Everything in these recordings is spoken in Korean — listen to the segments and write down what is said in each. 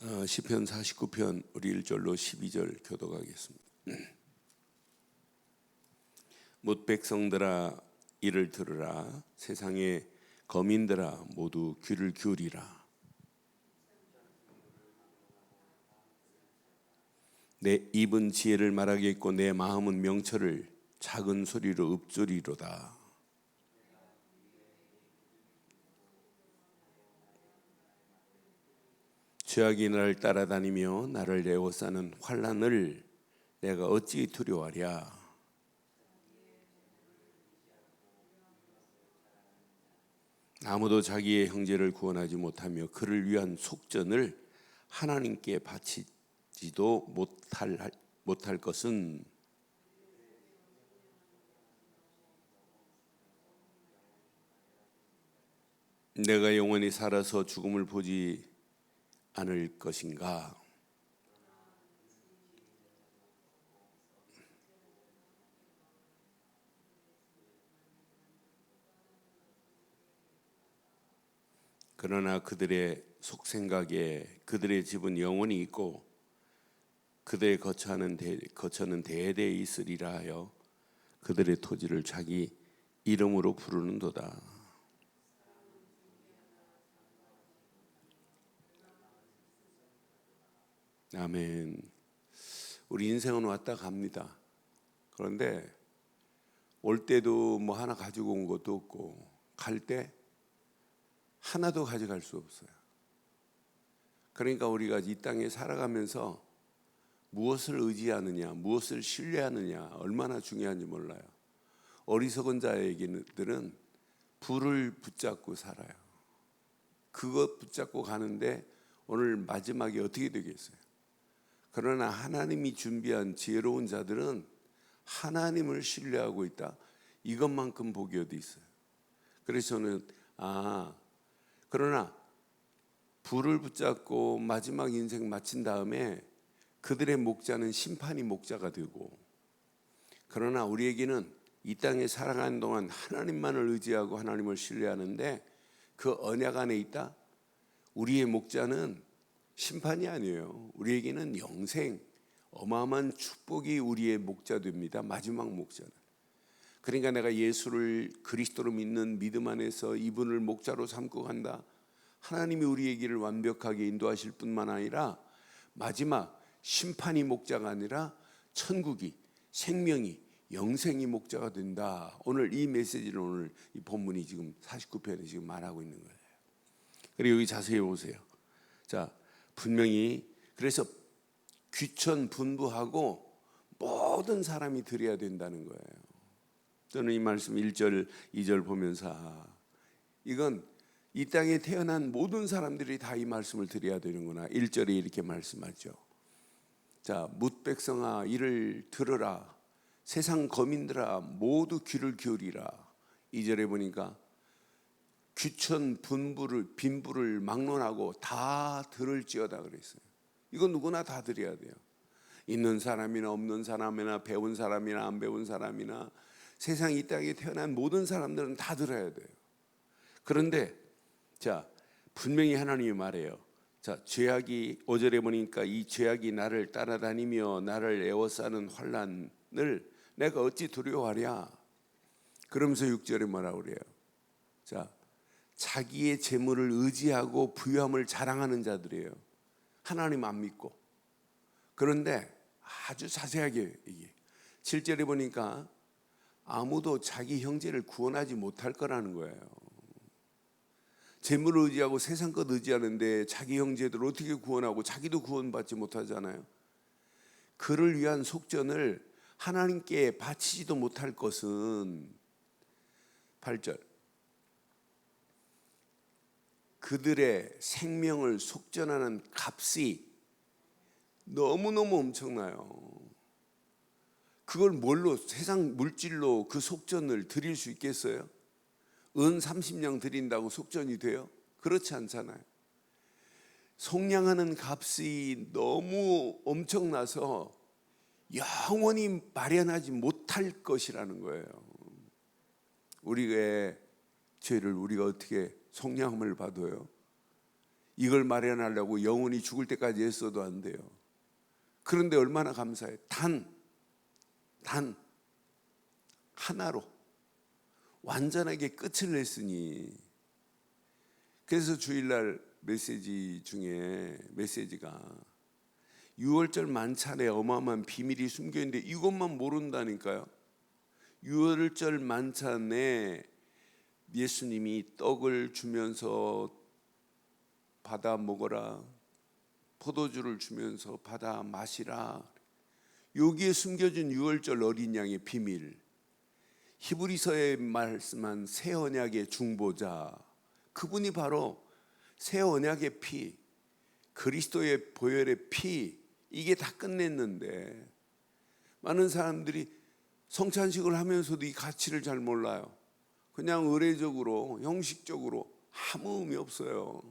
시편 49편 우리 1절로 12절 교독하겠습니다. 못 백성들아 이를 들으라. 세상의 거민들아 모두 귀를 기울이라. 내 입은 지혜를 말하겠고 내 마음은 명철을 작은 소리로 읊조리로다. 죄악이 나를 따라다니며 나를 에워싸는 환난을 내가 어찌 두려워하랴. 아무도 자기의 형제를 구원하지 못하며 그를 위한 속전을 하나님께 바치지도 못할 것은 내가 영원히 살아서 죽음을 보지 않을 것인가. 그러나 그들의 속생각에 그들의 집은 영원히 있고 그들의 거처는 대대에 있으리라 하여 그들의 토지를 자기 이름으로 부르는도다. 아멘. 우리 인생은 왔다 갑니다. 그런데 올 때도 뭐 하나 가지고 온 것도 없고 갈 때 하나도 가져갈 수 없어요. 그러니까 우리가 이 땅에 살아가면서 무엇을 의지하느냐, 무엇을 신뢰하느냐 얼마나 중요한지 몰라요. 어리석은 자에게는 불을 붙잡고 살아요. 그것 붙잡고 가는데 오늘 마지막에 어떻게 되겠어요? 그러나 하나님이 준비한 지혜로운 자들은 하나님을 신뢰하고 있다. 이것만큼 복이 어디 있어요? 그래서 저는 그러나 불을 붙잡고 마지막 인생 마친 다음에 그들의 목자는 심판이 목자가 되고, 그러나 우리에게는 이 땅에 살아가는 동안 하나님만을 의지하고 하나님을 신뢰하는데 그 언약 안에 있다. 우리의 목자는 심판이 아니에요. 우리에게는 영생, 어마어마한 축복이 우리의 목자 됩니다. 마지막 목자는. 그러니까 내가 예수를 그리스도로 믿는 믿음 안에서 이분을 목자로 삼고 간다. 하나님이 우리의 길을 완벽하게 인도하실 뿐만 아니라 마지막 심판이 목자가 아니라 천국이, 생명이, 영생이 목자가 된다. 오늘 이 메시지는 오늘 이 본문이 지금 49편에 지금 말하고 있는 거예요. 그리고 여기 자세히 보세요. 자, 분명히 그래서 귀천분부하고 모든 사람이 드려야 된다는 거예요. 저는 이 말씀 1절, 2절 보면서 이건 이 땅에 태어난 모든 사람들이 다 이 말씀을 드려야 되는구나. 1절에 이렇게 말씀하죠. 자, 뭇백성아 이를 들으라. 세상 거민들아 모두 귀를 기울이라. 2절에 보니까 귀천 빈부를 막론하고 다 들을지어다 그랬어요. 이건 누구나 다 드려야 돼요. 있는 사람이나 없는 사람이나 배운 사람이나 안 배운 사람이나 세상 이 땅에 태어난 모든 사람들은 다 들어야 돼요. 그런데 자, 분명히 하나님이 말해요. 자, 죄악이 5절에 보니까 이 죄악이 나를 따라다니며 나를 에워싸는 환난을 내가 어찌 두려워하랴. 그러면서 6절에 뭐라고 그래요? 자, 자기의 재물을 의지하고 부유함을 자랑하는 자들이에요. 하나님 안 믿고. 그런데 아주 자세하게 이게 7절에 보니까 아무도 자기 형제를 구원하지 못할 거라는 거예요. 재물을 의지하고 세상 것 의지하는데 자기 형제들 어떻게 구원하고 자기도 구원받지 못하잖아요. 그를 위한 속전을 하나님께 바치지도 못할 것은 8절 그들의 생명을 속전하는 값이 너무너무 엄청나요. 그걸 뭘로 세상 물질로 그 속전을 드릴 수 있겠어요? 은 30냥 드린다고 속전이 돼요? 그렇지 않잖아요. 속량하는 값이 너무 엄청나서 영원히 마련하지 못할 것이라는 거예요. 우리의 죄를 우리가 어떻게 속량함을 받아요? 이걸 마련하려고 영원히 죽을 때까지 애써도 안 돼요. 그런데 얼마나 감사해요. 단 하나로 완전하게 끝을 냈으니. 그래서 주일날 메시지 중에 메시지가 6월절 만찬에 어마어마한 비밀이 숨겨있는데 이것만 모른다니까요. 6월절 만찬에 예수님이 떡을 주면서 받아 먹어라, 포도주를 주면서 받아 마시라. 여기에 숨겨진 6월절 어린 양의 비밀, 히브리서에 말씀한 새 언약의 중보자, 그분이 바로 새 언약의 피, 그리스도의 보혈의 피, 이게 다 끝냈는데 많은 사람들이 성찬식을 하면서도 이 가치를 잘 몰라요. 그냥 의례적으로 형식적으로 아무 의미 없어요.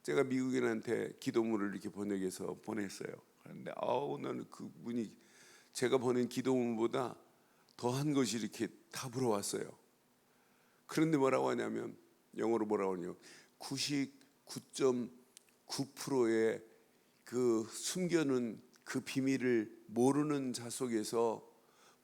제가 미국인한테 기도문을 이렇게 번역해서 보냈어요. 그런데 나는 그분이 제가 보낸 기도문보다 더한 것이 이렇게 답으로 왔어요. 그런데 뭐라고 하냐면, 영어로 뭐라고 하냐면 99.9%의 그 숨겨놓은 그 비밀을 모르는 자 속에서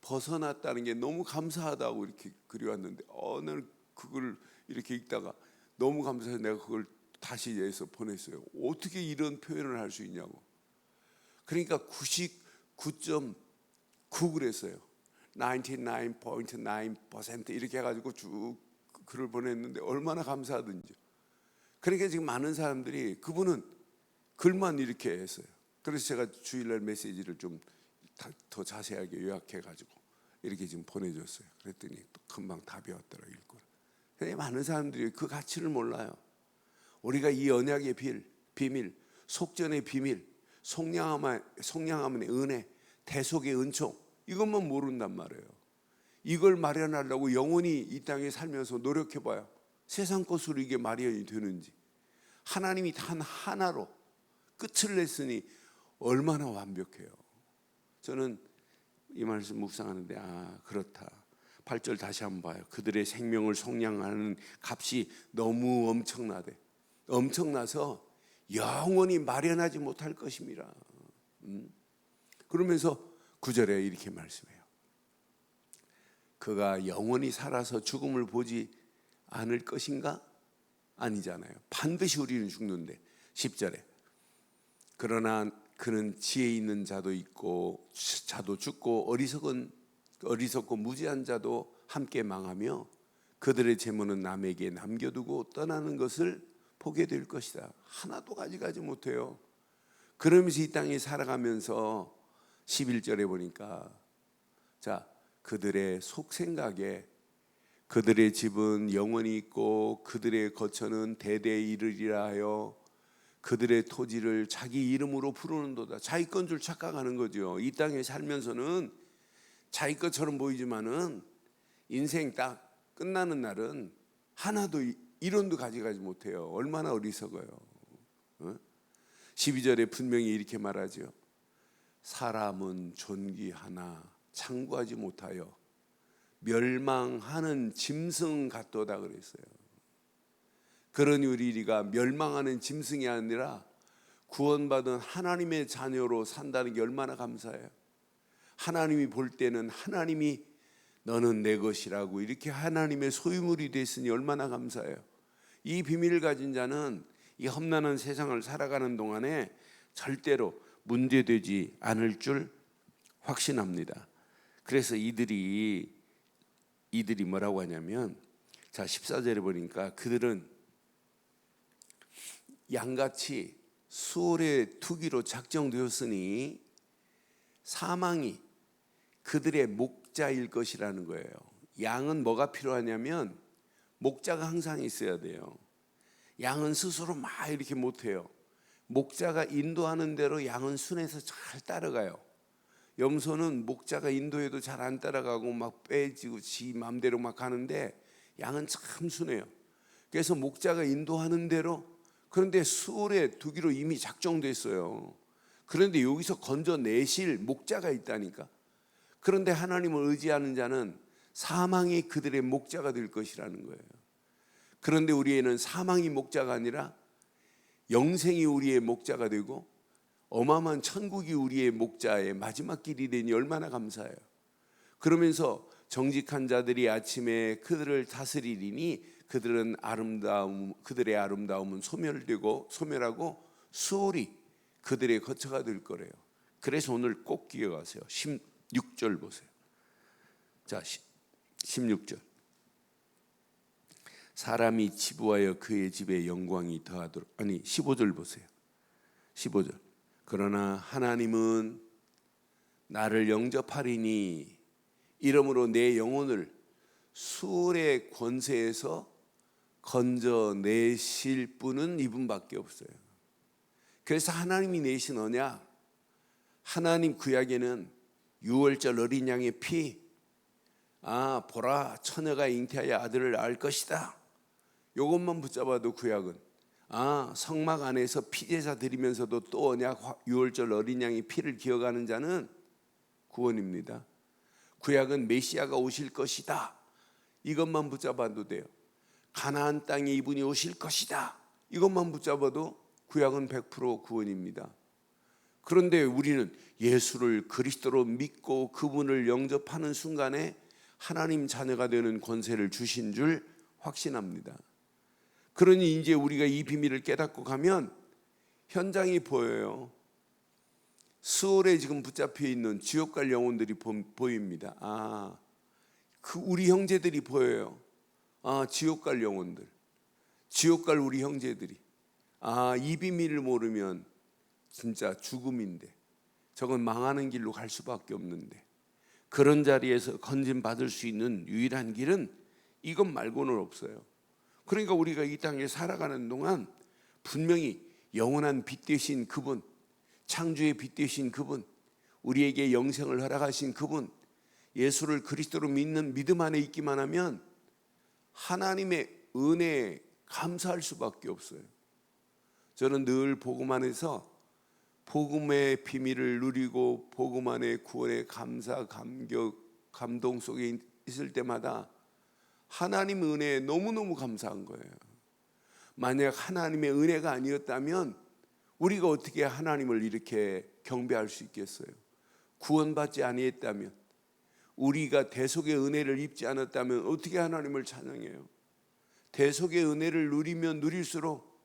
벗어났다는 게 너무 감사하다고 이렇게 글이 왔는데, 나는 그걸 이렇게 읽다가 너무 감사해서 내가 그걸 다시 해서 보냈어요. 어떻게 이런 표현을 할 수 있냐고. 그러니까 99.9 그랬어요. 99.9% 이렇게 해가지고 쭉 글을 보냈는데 얼마나 감사하든지. 그러니까 지금 많은 사람들이 그분은 글만 이렇게 했어요. 그래서 제가 주일날 메시지를 좀 더 자세하게 요약해가지고 이렇게 지금 보내줬어요. 그랬더니 또 금방 답이 왔더라고요. 읽고. 많은 사람들이 그 가치를 몰라요. 우리가 이 언약의 비밀, 속전의 비밀, 속량함의 은혜, 대속의 은총, 이것만 모른단 말이에요. 이걸 마련하려고 영원히 이 땅에 살면서 노력해봐요. 세상 것으로 이게 마련이 되는지. 하나님이 단 하나로 끝을 냈으니 얼마나 완벽해요. 저는 이 말씀 묵상하는데 그렇다. 8절 다시 한번 봐요. 그들의 생명을 속량하는 값이 너무 엄청나서 영원히 마련하지 못할 것입니다. 그러면서 9절에 이렇게 말씀해요. 그가 영원히 살아서 죽음을 보지 않을 것인가? 아니잖아요. 반드시 우리는 죽는데. 10절에 그러나 그는 지혜 있는 자도 있고 자도 죽고 어리석고 무지한 자도 함께 망하며 그들의 재물은 남에게 남겨두고 떠나는 것을 보게 될 것이다. 하나도 가져가지 못해요. 그러면서 이 땅에 살아가면서 11절에 보니까 그들의 속생각에 그들의 집은 영원히 있고 그들의 거처는 대대에 이르리라 하여 그들의 토지를 자기 이름으로 부르는도다. 자기 건 줄 착각하는 거죠. 이 땅에 살면서는 자기 것처럼 보이지만은 인생 딱 끝나는 날은 하나도 1원도 가져가지 못해요. 얼마나 어리석어요. 12절에 분명히 이렇게 말하죠. 사람은 존귀하나 창구하지 못하여 멸망하는 짐승 같도다 그랬어요. 그러니 우리가 멸망하는 짐승이 아니라 구원받은 하나님의 자녀로 산다는 게 얼마나 감사해요. 하나님이 볼 때는 하나님이 너는 내 것이라고 이렇게 하나님의 소유물이 됐으니 얼마나 감사해요. 이 비밀을 가진 자는 이 험난한 세상을 살아가는 동안에 절대로 문제되지 않을 줄 확신합니다. 그래서 이들이 뭐라고 하냐면 14절에 보니까 그들은 양같이 수월의 투기로 작정되었으니 사망이 그들의 목자일 것이라는 거예요. 양은 뭐가 필요하냐면 목자가 항상 있어야 돼요. 양은 스스로 막 이렇게 못해요. 목자가 인도하는 대로 양은 순해서 잘 따라가요. 염소는 목자가 인도해도 잘 안 따라가고 막 빼지고 지 마음대로 막 가는데 양은 참 순해요. 그래서 목자가 인도하는 대로, 그런데 수월에 두기로 이미 작정됐어요. 그런데 여기서 건져내실 목자가 있다니까. 그런데 하나님을 의지하는 자는 사망이 그들의 목자가 될 것이라는 거예요. 그런데 우리에는 사망이 목자가 아니라 영생이 우리의 목자가 되고 어마어마한 천국이 우리의 목자의 마지막 길이 되니 얼마나 감사해요. 그러면서 정직한 자들이 아침에 그들을 다스리리니 그들의 아름다움은 소멸하고 수월이 그들의 거처가 될 거래요. 그래서 오늘 꼭 기억하세요. 16절 보세요. 자, 16절. 사람이 지부하여 그의 집에 영광이 더하도록. 아니 15절 보세요. 15절. 그러나 하나님은 나를 영접하리니 이러므로 내 영혼을 수월의 권세에서 건져내실 분은 이분밖에 없어요. 그래서 하나님이 내신 언약, 하나님 구약에는 유월절 어린 양의 피, 보라 처녀가 잉태하여 아들을 낳을 것이다. 이것만 붙잡아도 구약은 성막 안에서 피제사 드리면서도 또 언약 유월절 어린 양의 피를 기억하는 자는 구원입니다. 구약은 메시아가 오실 것이다. 이것만 붙잡아도 돼요. 가나안 땅에 이분이 오실 것이다. 이것만 붙잡아도 구약은 100% 구원입니다. 그런데 우리는 예수를 그리스도로 믿고 그분을 영접하는 순간에 하나님 자녀가 되는 권세를 주신 줄 확신합니다. 그러니 이제 우리가 이 비밀을 깨닫고 가면 현장이 보여요. 수월에 지금 붙잡혀 있는 지옥 갈 영혼들이 보입니다. 우리 형제들이 보여요. 지옥 갈 영혼들, 지옥 갈 우리 형제들이. 이 비밀을 모르면 진짜 죽음인데, 저건 망하는 길로 갈 수밖에 없는데, 그런 자리에서 건진 받을 수 있는 유일한 길은 이것 말고는 없어요. 그러니까 우리가 이 땅에 살아가는 동안 분명히 영원한 빛 되신 그분, 창조의 빛 되신 그분, 우리에게 영생을 허락하신 그분, 예수를 그리스도로 믿는 믿음 안에 있기만 하면 하나님의 은혜에 감사할 수밖에 없어요. 저는 늘 복음 안에서 복음의 비밀을 누리고 복음 안에 구원의 감사, 감격, 감동 속에 있을 때마다 하나님 은혜에 너무너무 감사한 거예요. 만약 하나님의 은혜가 아니었다면 우리가 어떻게 하나님을 이렇게 경배할 수 있겠어요? 구원받지 아니했다면, 우리가 대속의 은혜를 입지 않았다면 어떻게 하나님을 찬양해요? 대속의 은혜를 누리면 누릴수록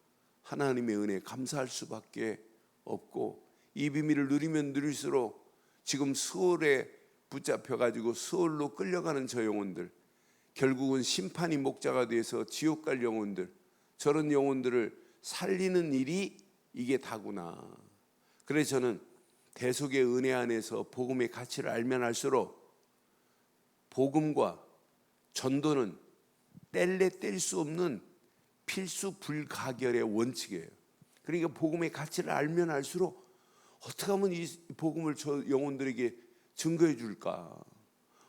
하나님의 은혜에 감사할 수밖에 없고, 이 비밀을 누리면 누릴수록 지금 수월에 붙잡혀가지고 수월로 끌려가는 저 영혼들, 결국은 심판이 목자가 돼서 지옥 갈 영혼들, 저런 영혼들을 살리는 일이 이게 다구나. 그래서 저는 대속의 은혜 안에서 복음의 가치를 알면 알수록 복음과 전도는 뗄래 뗄 수 없는 필수 불가결의 원칙이에요. 그러니까 복음의 가치를 알면 알수록 어떻게 하면 이 복음을 저 영혼들에게 증거해 줄까?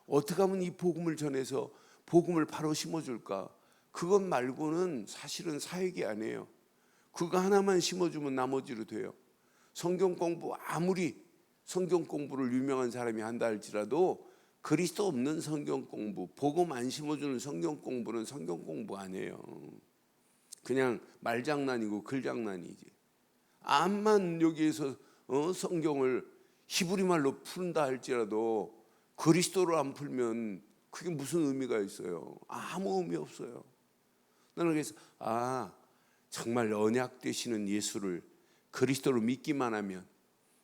어떻게 하면 이 복음을 전해서 복음을 바로 심어줄까? 그것 말고는 사실은 사역이 아니에요. 그거 하나만 심어주면 나머지로 돼요. 성경 공부, 아무리 성경 공부를 유명한 사람이 한다 할지라도 그리스도 없는 성경 공부, 복음 안 심어주는 성경 공부는 성경 공부 아니에요. 그냥 말장난이고 글장난이지. 암만 여기에서 성경을 히브리 말로 푼다 할지라도 그리스도로 안 풀면 그게 무슨 의미가 있어요? 아무 의미 없어요. 나는 그래서 정말 언약 되시는 예수를 그리스도로 믿기만 하면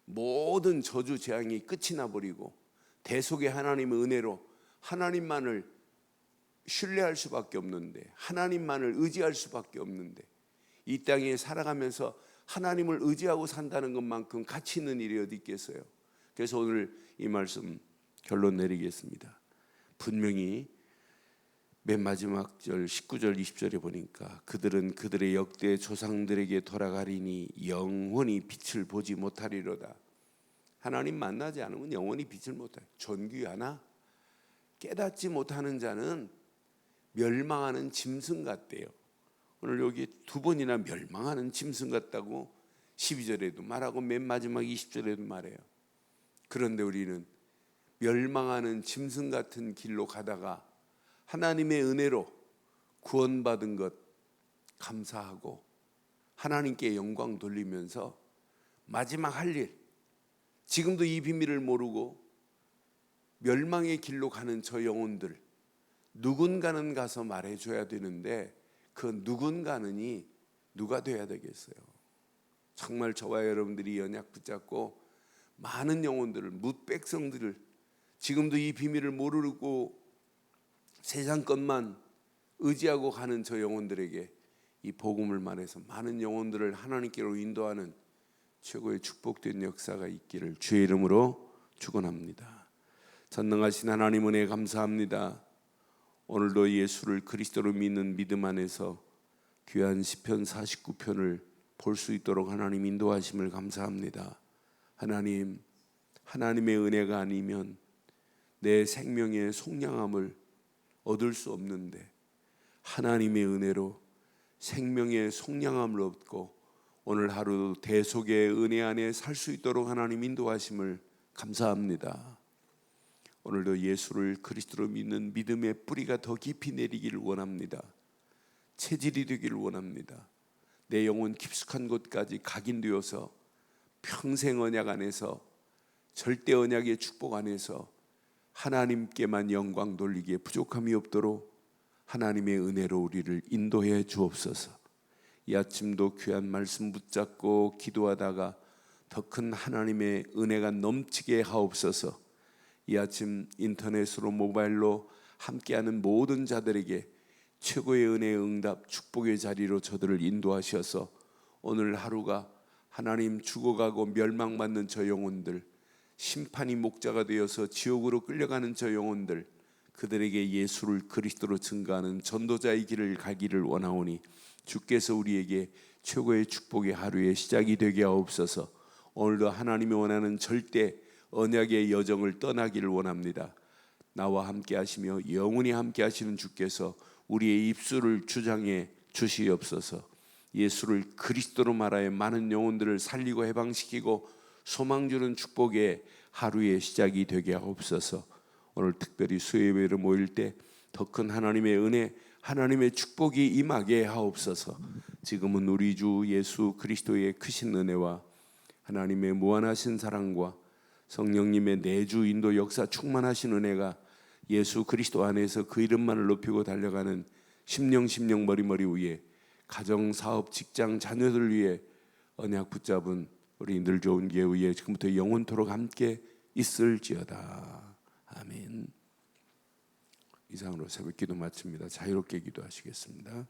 모든 저주 재앙이 끝이 나버리고 대속의 하나님의 은혜로 하나님만을 신뢰할 수밖에 없는데, 하나님만을 의지할 수밖에 없는데, 이 땅에 살아가면서 하나님을 의지하고 산다는 것만큼 가치 있는 일이 어디 있겠어요? 그래서 오늘 이 말씀 결론 내리겠습니다. 분명히 맨 마지막 절 19절 20절에 보니까 그들은 그들의 역대 조상들에게 돌아가리니 영원히 빛을 보지 못하리로다. 하나님 만나지 않으면 영원히 빛을 못해. 존귀하나 깨닫지 못하는 자는 멸망하는 짐승 같대요. 오늘 여기 두 번이나 멸망하는 짐승 같다고 12절에도 말하고 맨 마지막 20절에도 말해요. 그런데 우리는 멸망하는 짐승 같은 길로 가다가 하나님의 은혜로 구원받은 것 감사하고, 하나님께 영광 돌리면서 마지막 할 일, 지금도 이 비밀을 모르고 멸망의 길로 가는 저 영혼들, 누군가는 가서 말해줘야 되는데 그 누군가는이 누가 돼야 되겠어요? 정말 저와 여러분들이 언약 붙잡고 많은 영혼들을, 뭇 백성들을, 지금도 이 비밀을 모르고 세상 것만 의지하고 가는 저 영혼들에게 이 복음을 말해서 많은 영혼들을 하나님께로 인도하는 최고의 축복된 역사가 있기를 주의 이름으로 축원합니다. 전능하신 하나님 은혜 감사합니다. 오늘도 예수를 그리스도로 믿는 믿음 안에서 귀한 시편 49편을 볼 수 있도록 하나님 인도하심을 감사합니다. 하나님, 하나님의 은혜가 아니면 내 생명의 속량함을 얻을 수 없는데 하나님의 은혜로 생명의 속량함을 얻고 오늘 하루 대속의 은혜 안에 살 수 있도록 하나님 인도하심을 감사합니다. 오늘도 예수를 그리스도로 믿는 믿음의 뿌리가 더 깊이 내리기를 원합니다. 체질이 되기를 원합니다. 내 영혼 깊숙한 곳까지 각인되어서 평생 언약 안에서, 절대 언약의 축복 안에서 하나님께만 영광 돌리기에 부족함이 없도록 하나님의 은혜로 우리를 인도해 주옵소서. 이 아침도 귀한 말씀 붙잡고 기도하다가 더 큰 하나님의 은혜가 넘치게 하옵소서. 이 아침 인터넷으로 모바일로 함께하는 모든 자들에게 최고의 은혜의 응답, 축복의 자리로 저들을 인도하셔서 오늘 하루가 하나님 죽어가고 멸망받는 저 영혼들, 심판이 목자가 되어서 지옥으로 끌려가는 저 영혼들, 그들에게 예수를 그리스도로 증거하는 전도자의 길을 가기를 원하오니 주께서 우리에게 최고의 축복의 하루의 시작이 되게 하옵소서. 오늘도 하나님이 원하는 절대 언약의 여정을 떠나기를 원합니다. 나와 함께 하시며 영원히 함께 하시는 주께서 우리의 입술을 주장해 주시옵소서. 예수를 그리스도로 말하여 많은 영혼들을 살리고 해방시키고 소망 주는 축복의 하루의 시작이 되게 하옵소서. 오늘 특별히 수요예배로 모일 때 더 큰 하나님의 은혜, 하나님의 축복이 임하게 하옵소서. 지금은 우리 주 예수 그리스도의 크신 은혜와 하나님의 무한하신 사랑과 성령님의 내주 인도 역사 충만하신 은혜가 예수 그리스도 안에서 그 이름만을 높이고 달려가는 심령 머리머리 위에 가정, 사업, 직장, 자녀들 위해 언약 붙잡은 우리 늘 좋은 교회 위에 지금부터 영원토록 함께 있을지어다. 아멘. 이상으로 새벽 기도 마칩니다. 자유롭게 기도하시겠습니다.